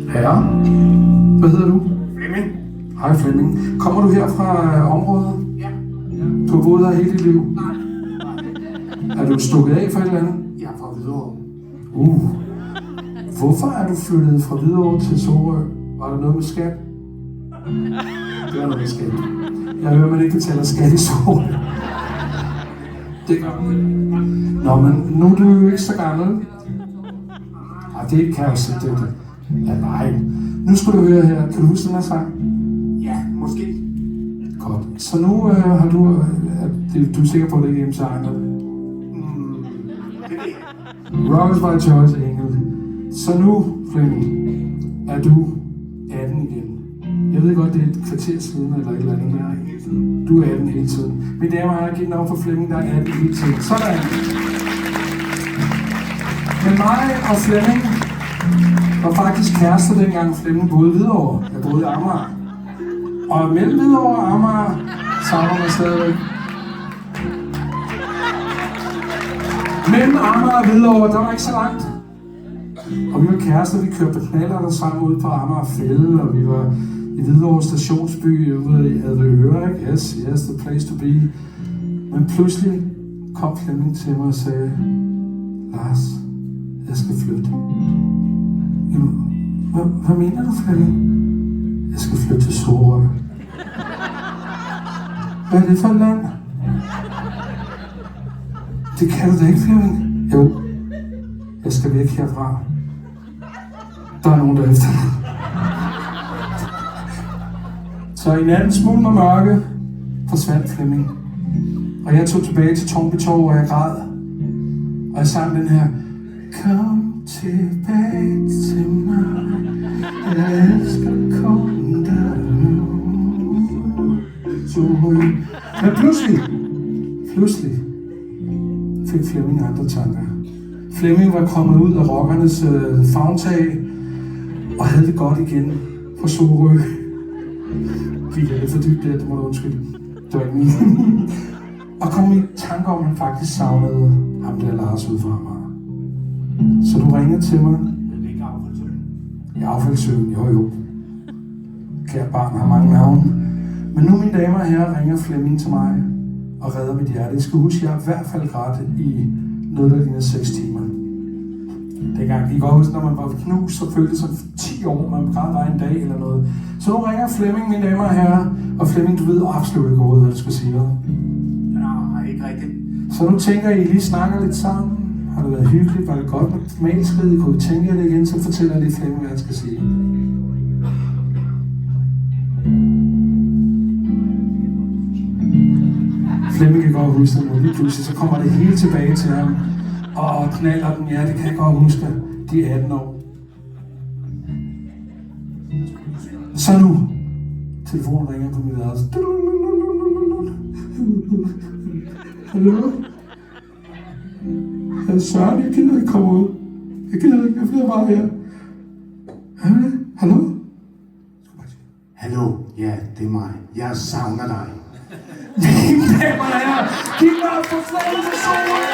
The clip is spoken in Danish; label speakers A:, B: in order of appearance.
A: Herre, hvad hedder du?
B: Flemming.
A: Hej Flemming. Kommer du her fra området?
B: Ja.
A: Du har boet her hele dit liv?
B: Nej.
A: Er du stukket af for et eller andet?
B: Jeg er fra Hvidovre.
A: Hvorfor er du flyttet fra Hvidovre til Sorø? Var der noget med skat? Det var noget med skat. Jeg hører, man ikke betaler skat i Sorø. Det gør man. Nå, men nu er du jo ikke så gammel. Ej, det kan jeg jo sætte det. Ja, nej. Nu skal du høre her. Kan du huske den her sang?
B: Ja, måske.
A: Godt. Så nu har du... du er sikker på, at det ikke er hjemmesangen?
B: Det ved jeg.
A: Rockers by Choice, Engel. Så nu, Flemming, er du 18 igen. Jeg ved godt, det er et kvarter siden, eller et eller andet. Du er 18 hele tiden. Mine damer og herrer, giv den op for Flemming, der er 18 hele tiden. Sådan. Men mig og Flemming var faktisk kærester dengang Flemming boede i Hvidovre. Jeg boede i Amager. Og mellem Hvidovre og Amager savner man stadigvæk. Mellem Amager og Hvidovre, der var ikke så langt. Og vi var kærester, vi kørte på knallerter sammen ude på Amager Fælled, og vi var i Hvidovre Stationsby ude i Avedøre, ikke? Yes, the place to be. Men pludselig kom Flemming til mig og sagde, Lars, jeg skal flytte. Jamen, hvad mener du, Flemming? Jeg skal flytte til Sorø. Hvad er det for et land? Det kan du da ikke, Flemming. Jo, jeg skal væk herfra. Der er nogen, der efter mig. Så i natten smule og mørke forsvandt Flemming. Og jeg tog tilbage til Tårnby Torv, og jeg græd. Og jeg sang den her. Kom tilbage til mig. Jeg elsker kun dig nu. Men pludselig fik Flemming andre tanker. Flemming var kommet ud af rockernes favntag og havde det godt igen på Sorø. Vi er lidt for dybt der, det må du undskylde. Det var ikke min. Og kom i tanke om, at han faktisk savnede ham der Lars ud fra Amager. Så du ringede til mig.
B: Det er ikke Affaldsøen.
A: Ja, Affaldsøen, jo. Kære barn har mange navne. Men nu, mine damer og herrer, ringer Flemming til mig og redder mit hjerte. Jeg skal huske, at jeg i hvert fald græd i noget, der ligner 6 timer. Dengang gik op, når man var knust, så føltes det som 10 år, man græd bare en dag eller noget. Så nu ringer Flemming, mine damer og herrer, og Flemming, du ved absolut ikke overhovedet, hvad du skal sige noget.
B: Nej, ikke rigtigt.
A: Så nu tænker I lige snakker lidt sammen. Har det været hyggeligt? Var det godt med mailskridt? Kunne I tænke jer det igen? Så fortæller jeg lige Flemming, hvad han skal sige. Flemming kan godt huske det, og lige pludselig så kommer det hele tilbage til ham. Og knaller den, ja, det kan jeg godt huske. De er 18 år. Så nu. Telefonen ringer på mit værelse. Hallo? Jeg er Søren, jeg gider ikke komme ud. Jeg gider ikke, jeg bliver bare her. Hallo?
B: Hallo, ja, det er mig. Jeg savner dig.
A: Mine damer og herrer, giv mig for Flemming til Sorø!